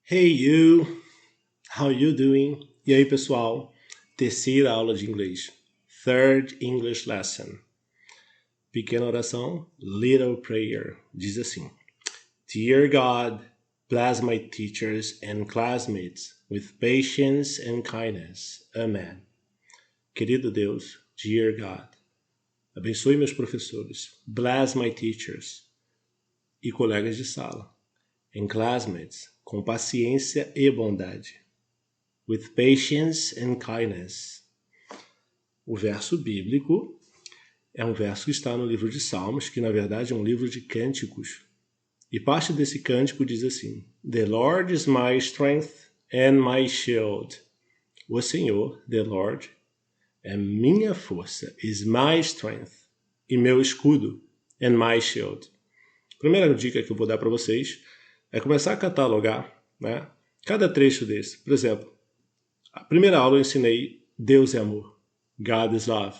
Hey you, how you doing? E aí pessoal, terceira aula de inglês, third English lesson. Pequena oração, little prayer, diz assim: Dear God, bless my teachers and classmates with patience and kindness. Amen. Querido Deus, dear God, abençoe meus professores, bless my teachers e colegas de sala, and classmates com paciência e bondade. With patience and kindness. O verso bíblico é um verso que está no livro de Salmos, que na verdade é um livro de cânticos. E parte desse cântico diz assim: The Lord is my strength and my shield. O Senhor, the Lord, é minha força, is my strength, e meu escudo, and my shield. A primeira dica que eu vou dar para vocês é começar a catalogar, né, cada trecho desse. Por exemplo, a primeira aula eu ensinei Deus é amor. God is love.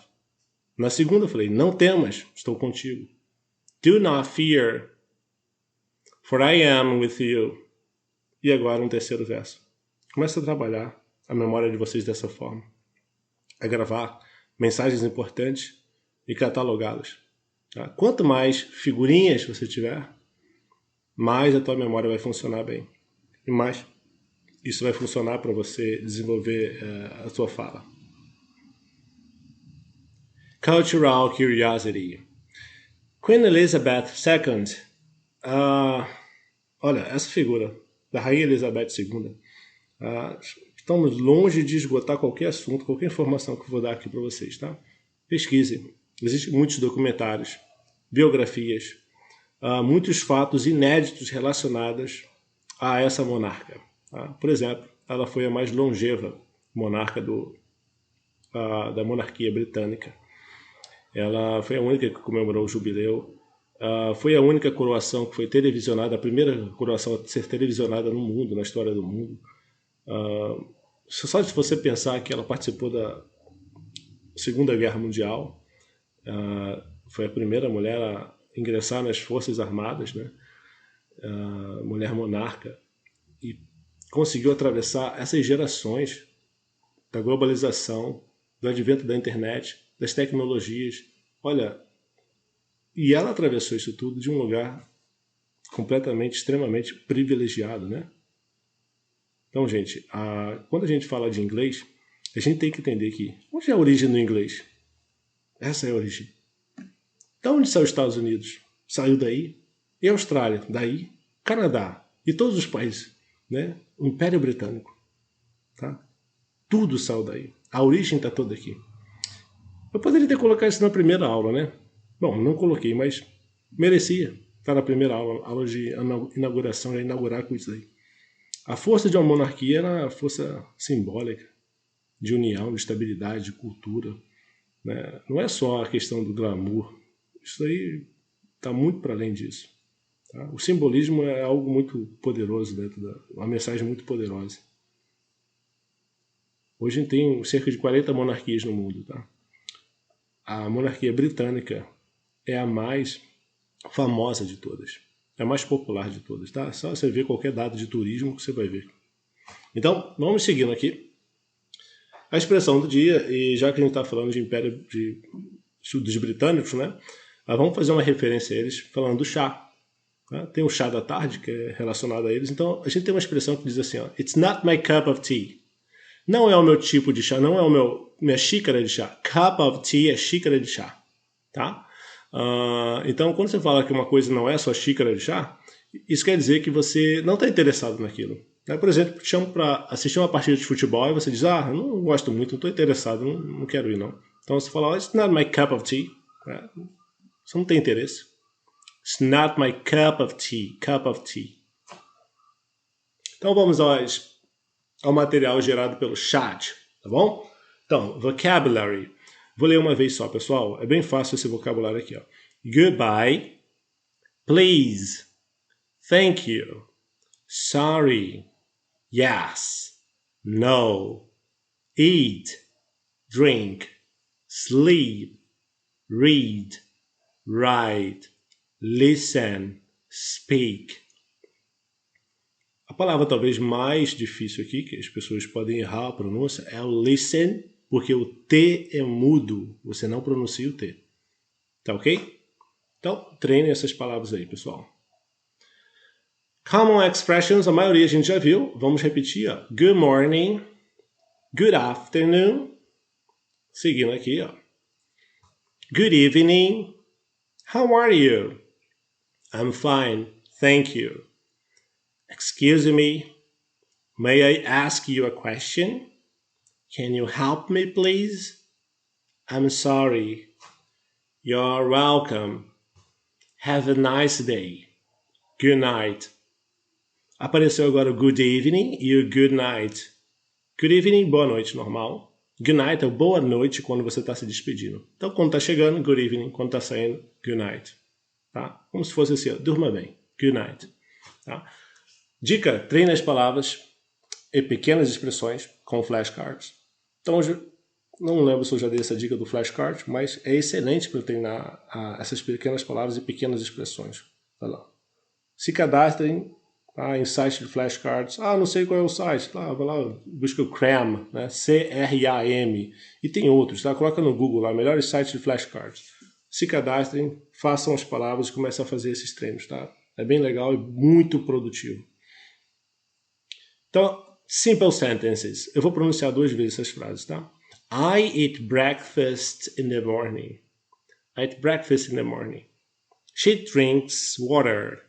Na segunda eu falei, não temas, estou contigo. Do not fear, for I am with you. E agora um terceiro verso. Comece a trabalhar a memória de vocês dessa forma. A gravar mensagens importantes e catalogá-las. Tá? Quanto mais figurinhas você tiver, mais a tua memória vai funcionar bem. E mais isso vai funcionar para você desenvolver a sua fala. Cultural curiosity. Queen Elizabeth II. Olha, essa figura da Rainha Elizabeth II. Estamos longe de esgotar qualquer assunto, qualquer informação que eu vou dar aqui para vocês, tá? Pesquisem. Existem muitos documentários, biografias, muitos fatos inéditos relacionados a essa monarca. Tá? Por exemplo, ela foi a mais longeva monarca da monarquia britânica. Ela foi a única que comemorou o jubileu. Foi a única coroação que foi televisionada, a primeira coroação a ser televisionada no mundo, na história do mundo. Só se você pensar que ela participou da Segunda Guerra Mundial, foi a primeira mulher a ingressar nas Forças Armadas, né? Mulher monarca, e conseguiu atravessar essas gerações da globalização, do advento da internet, das tecnologias. Olha, e ela atravessou isso tudo de um lugar completamente, extremamente privilegiado, né? Então, gente, quando a gente fala de inglês, a gente tem que entender que onde é a origem do inglês? Essa é a origem. Da onde saiu os Estados Unidos? Saiu daí. E a Austrália? Daí. Canadá. E todos os países, né? O Império Britânico. Tá? Tudo saiu daí. A origem está toda aqui. Eu poderia ter colocado isso na primeira aula, né? Bom, não coloquei, mas merecia estar na primeira aula de inauguração, já inaugurar com isso aí. A força de uma monarquia era a força simbólica, de união, de estabilidade, de cultura. Né? Não é só a questão do glamour. Isso aí está muito para além disso. Tá? O simbolismo é algo muito poderoso, uma mensagem muito poderosa. Hoje a gente tem cerca de 40 monarquias no mundo. Tá? A monarquia britânica é a mais famosa de todas. É a mais popular de todas. Tá? Só você ver qualquer dado de turismo que você vai ver. Então, vamos seguindo aqui. A expressão do dia, e já que a gente está falando de império dos britânicos, né? Vamos fazer uma referência a eles falando do chá. Tá? Tem o chá da tarde, que é relacionado a eles. Então, a gente tem uma expressão que diz assim, ó, It's not my cup of tea. Não é o meu tipo de chá, não é minha xícara de chá. Cup of tea é xícara de chá. Tá? Então, quando você fala que uma coisa não é sua xícara de chá, isso quer dizer que você não está interessado naquilo. Por exemplo, te chamam para assistir uma partida de futebol e você diz, eu não gosto muito, não estou interessado, não quero ir não. Então você fala, it's not my cup of tea. Você não tem interesse. It's not my cup of tea, cup of tea. Então vamos ao material gerado pelo chat, tá bom? Então, vocabulary. Vou ler uma vez só, pessoal. É bem fácil esse vocabulário aqui, ó. Goodbye, please, thank you, sorry, yes, no, eat, drink, sleep, read, write, listen, speak. palavra talvez mais difícil aqui, que as pessoas podem errar a pronúncia, é o listen, porque o T é mudo, você não pronuncia o T. Tá ok? Então, treine essas palavras aí, pessoal. Common expressions, a maioria a gente já viu. Vamos repetir, ó. Good morning, good afternoon. Seguindo aqui, ó. Good evening, how are you? I'm fine, thank you. Excuse me, may I ask you a question? Can you help me, please? I'm sorry. You're welcome. Have a nice day. Good night. Apareceu agora o good evening e o good night. Good evening, boa noite, normal. Good night é boa noite quando você está se despedindo. Então, quando está chegando, good evening. Quando está saindo, good night. Tá? Como se fosse assim, ó, durma bem. Good night. Tá? Dica, treine as palavras e pequenas expressões com flashcards. Então, não lembro se eu já dei essa dica do flashcard, mas é excelente para treinar essas pequenas palavras e pequenas expressões. Vai lá. Se cadastrem em site de flashcards. Não sei qual é o site. Vai lá, busca o CRAM, né? C-R-A-M. E tem outros, tá? Coloca no Google lá, melhores sites de flashcards. Se cadastrem, façam as palavras e comecem a fazer esses treinos, tá? É bem legal e muito produtivo. Então, simple sentences. Eu vou pronunciar 2 vezes essas frases, tá? I eat breakfast in the morning. I eat breakfast in the morning. She drinks water.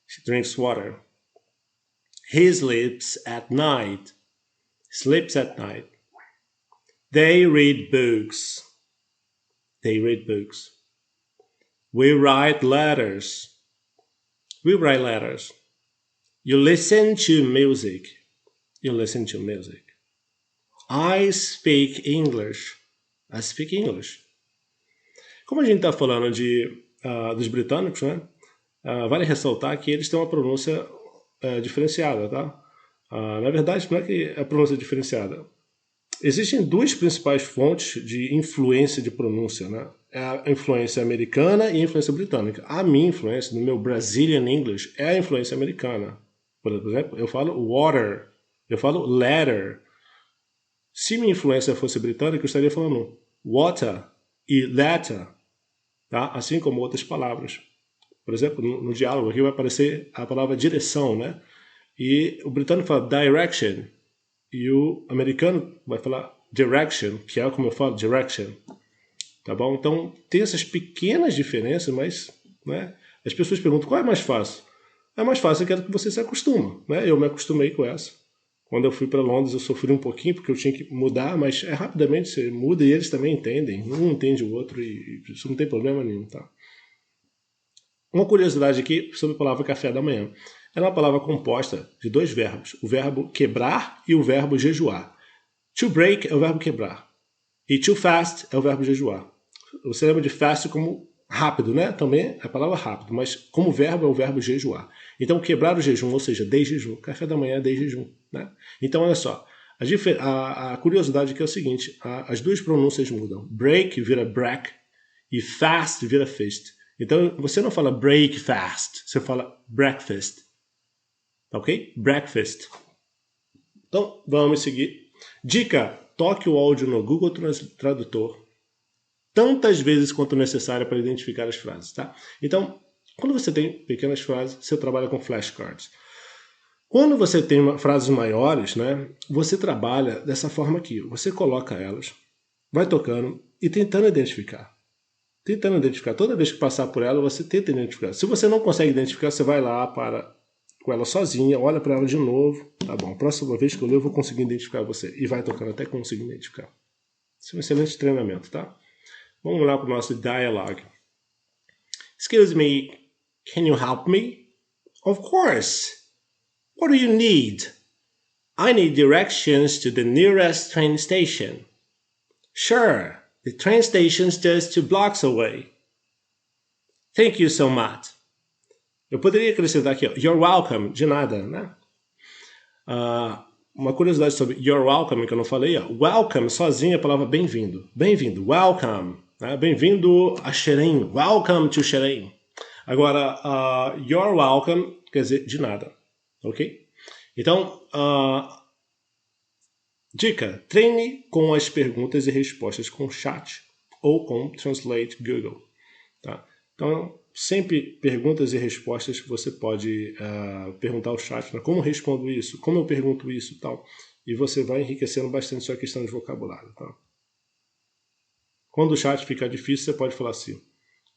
She drinks water. He sleeps at night. Sleeps at night. They read books. They read books. We write letters. We write letters. You listen to music. You listen to music. I speak English. I speak English. Como a gente está falando dos britânicos, né? Vale ressaltar que eles têm uma pronúncia diferenciada, tá? Na verdade, não é que a pronúncia é diferenciada. Existem 2 principais fontes de influência de pronúncia, né? É a influência americana e a influência britânica. A minha influência, no meu Brazilian English, é a influência americana. Por exemplo, eu falo water, eu falo letter. Se minha influência fosse britânica, eu estaria falando water e letter, tá? Assim como outras palavras. Por exemplo, no diálogo aqui vai aparecer a palavra direção, né? E o britânico fala direction e o americano vai falar direction, que é como eu falo, direction. Tá bom? Então, tem essas pequenas diferenças, mas, né, as pessoas perguntam qual é mais fácil. É mais fácil que você se acostuma, né? Eu me acostumei com essa. Quando eu fui para Londres, eu sofri um pouquinho porque eu tinha que mudar, mas rapidamente você muda e eles também entendem. Um entende o outro e isso não tem problema nenhum, tá? Uma curiosidade aqui sobre a palavra café da manhã. Ela é uma palavra composta de 2 verbos. O verbo quebrar e o verbo jejuar. To break é o verbo quebrar. E to fast é o verbo jejuar. Você lembra de fast como rápido, né? Também é a palavra rápido, mas como verbo é o verbo jejuar. Então, quebrar o jejum, ou seja, de jejum. Café da manhã é de jejum, né? Então, olha só. A curiosidade aqui é o seguinte. As 2 pronúncias mudam. Break vira break e fast vira feast. Então, você não fala breakfast, você fala breakfast. Ok? Breakfast. Então, vamos seguir. Dica, toque o áudio no Google Tradutor tantas vezes quanto necessário para identificar as frases, tá? Então, quando você tem pequenas frases, você trabalha com flashcards. Quando você tem frases maiores, né, você trabalha dessa forma aqui. Você coloca elas, vai tocando e tentando identificar. Tentando identificar. Toda vez que passar por ela, você tenta identificar. Se você não consegue identificar, você vai lá com ela sozinha, olha para ela de novo. Tá bom, próxima vez que eu ler, eu vou conseguir identificar você. E vai tocando até conseguir identificar. Isso é um excelente treinamento, tá? Vamos lá para o nosso dialogue. Excuse me, can you help me? Of course. What do you need? I need directions to the nearest train station. Sure. The train station's just 2 blocks away. Thank you so much. Eu poderia acrescentar aqui, ó, you're welcome, de nada, né? Uma curiosidade sobre you're welcome, que eu não falei, ó. Welcome, sozinho, é a palavra bem-vindo. Bem-vindo, welcome. Né? Bem-vindo a Xerém. Welcome to Xerém. Agora, you're welcome, quer dizer, de nada. Ok? Então, dica, treine com as perguntas e respostas com chat ou com Translate Google. Tá? Então, sempre perguntas e respostas que você pode perguntar ao chat, né? Como eu respondo isso, como eu pergunto isso e tal. E você vai enriquecendo bastante sua questão de vocabulário. Tá? Quando o chat ficar difícil, você pode falar assim,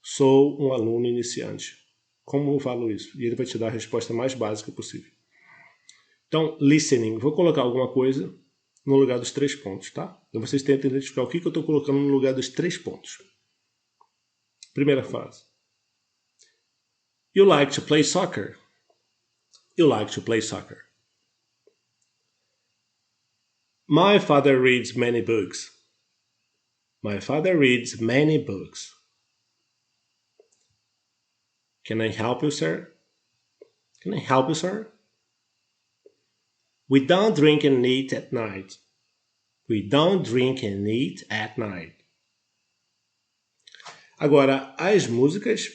sou um aluno iniciante. Como eu falo isso? E ele vai te dar a resposta mais básica possível. Então, listening. Vou colocar alguma coisa no lugar dos 3 pontos, tá? Então vocês tentam identificar o que eu estou colocando no lugar dos 3 pontos. Primeira frase. You like to play soccer. You like to play soccer. My father reads many books. My father reads many books. Can I help you, sir? Can I help you, sir? We don't drink and eat at night. We don't drink and eat at night. Agora, as músicas,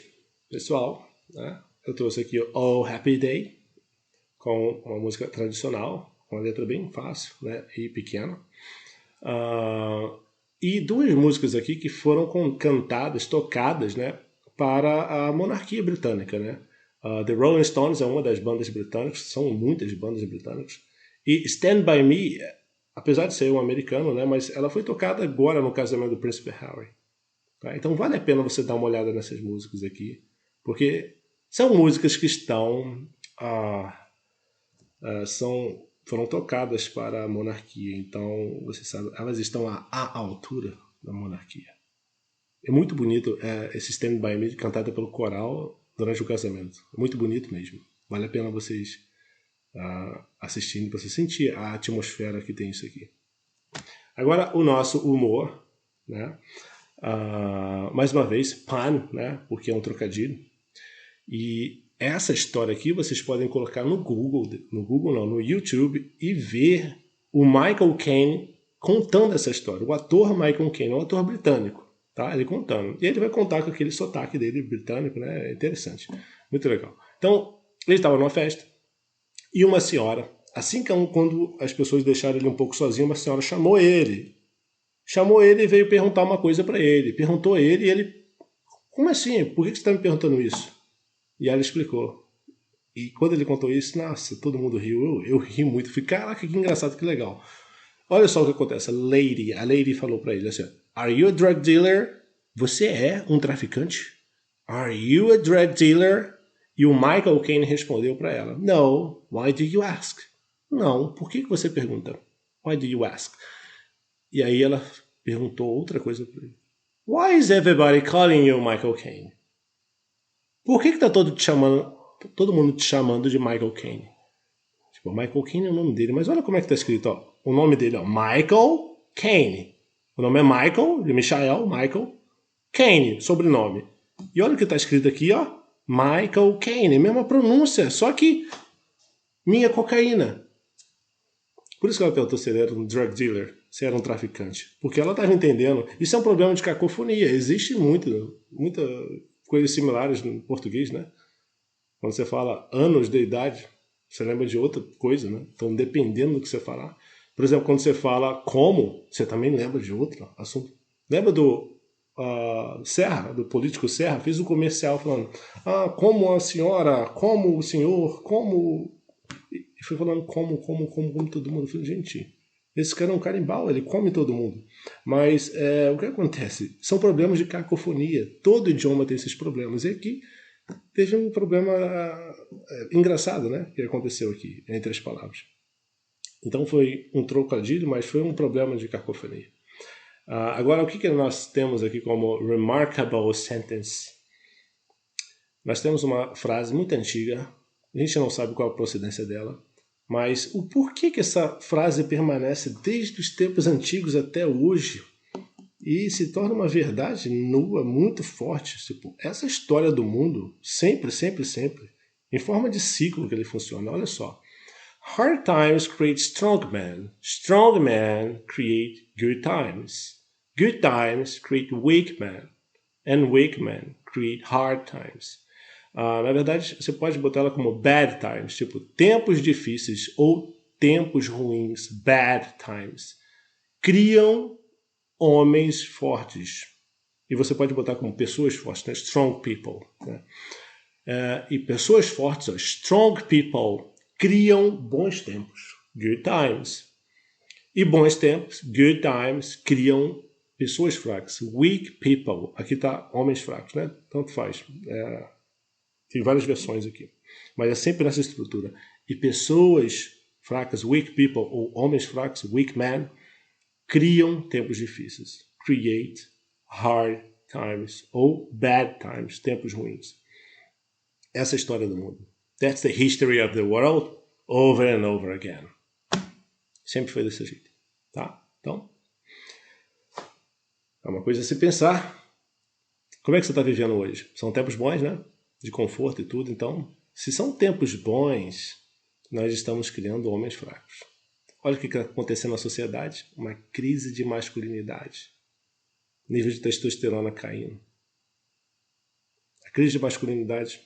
pessoal, né? Eu trouxe aqui o Oh Happy Day, com uma música tradicional, com uma letra bem fácil, né? E pequena. E 2 músicas aqui que foram cantadas, tocadas, né? Para a monarquia britânica, né? The Rolling Stones é uma das bandas britânicas, são muitas bandas britânicas. E Stand By Me, apesar de ser um americano, né? Mas ela foi tocada agora no casamento do Príncipe Harry. Tá? Então vale a pena você dar uma olhada nessas músicas aqui, porque são músicas que estão foram tocadas para a monarquia, então você sabe, elas estão à altura da monarquia. É muito bonito esse Stand By Me cantado pelo coral durante o casamento. É muito bonito mesmo. Vale a pena vocês assistindo para você sentir a atmosfera que tem isso aqui. Agora o nosso humor, né? Mais uma vez, pun, né? Porque é um trocadilho. E essa história aqui vocês podem colocar no YouTube e ver o Michael Caine contando essa história. O ator Michael Caine é um ator britânico, tá? Ele contando. E ele vai contar com aquele sotaque dele britânico, né? É interessante. Muito legal. Então, ele estava numa festa e uma senhora, assim que quando as pessoas deixaram ele um pouco sozinho, uma senhora chamou ele. Chamou ele e veio perguntar uma coisa para ele. Perguntou a ele e ele... Como assim? Por que você está me perguntando isso? E ela explicou. E quando ele contou isso, nossa, todo mundo riu. Eu ri muito. Falei, caraca, que engraçado, que legal. Olha só o que acontece. A lady falou para ele assim, Are you a drug dealer? Você é um traficante? Are you a drug dealer? E o Michael Caine respondeu para ela, No, why do you ask? Não, por que você pergunta? Why do you ask? E aí ela perguntou outra coisa para ele. Why is everybody calling you Michael Caine? Por que tá todo mundo te chamando de Michael Caine? Tipo, Michael Caine é o nome dele, mas olha como é que tá escrito, ó. O nome dele é Michael Caine. O nome é Michael, de Michael Caine, sobrenome. E olha o que tá escrito aqui, ó. Michael Caine, mesma pronúncia, só que minha cocaína. Por isso que ela perguntou se ele era um drug dealer, se era um traficante. Porque ela estava entendendo. Isso é um problema de cacofonia. Existe muita coisas similares no português, né? Quando você fala anos de idade, você lembra de outra coisa, né? Então, dependendo do que você falar. Por exemplo, quando você fala como, você também lembra de outro assunto. Lembra do Serra, do político Serra? Fez um comercial falando como a senhora, como o senhor, como... E foi falando como todo mundo. Eu falei, gente, esse cara é um carimbau, ele come todo mundo. Mas o que acontece? São problemas de cacofonia. Todo idioma tem esses problemas. E aqui teve um problema engraçado, né? Que aconteceu aqui, entre as palavras. Então foi um trocadilho, mas foi um problema de cacofonia. Agora, o que nós temos aqui como remarkable sentence? Nós temos uma frase muito antiga, a gente não sabe qual a procedência dela, mas o porquê que essa frase permanece desde os tempos antigos até hoje e se torna uma verdade nua, muito forte. Tipo, essa história do mundo, sempre, em forma de ciclo que ele funciona. Olha só. Hard times create strong men. Strong men create good times. Good times create weak men. And weak men create hard times. Na verdade, você pode botar ela como bad times, tipo tempos difíceis ou tempos ruins, bad times, criam homens fortes. E você pode botar como pessoas fortes, né? Strong people. Né? E pessoas fortes, strong people, criam bons tempos, good times. E bons tempos, good times, criam pessoas fracas, weak people. Aqui está homens fracos, né? Tanto faz. Tem várias versões aqui. Mas é sempre nessa estrutura. E pessoas fracas, weak people, ou homens fracos, weak men, criam tempos difíceis. Create hard times ou bad times, tempos ruins. Essa é a história do mundo. That's the history of the world over and over again. Sempre foi desse jeito. Tá? Então, é uma coisa a se pensar. Como é que você está vivendo hoje? São tempos bons, né? De conforto e tudo. Então, se são tempos bons, nós estamos criando homens fracos. Olha o que está acontecendo na sociedade. Uma crise de masculinidade. Nível de testosterona caindo. A crise de masculinidade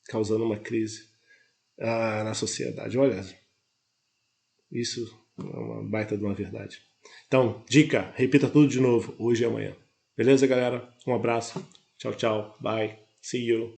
causando uma crise na sociedade. Olha, isso é uma baita de uma verdade. Então, dica, repita tudo de novo, hoje e amanhã. Beleza, galera? Um abraço. Tchau, tchau. Bye. See you.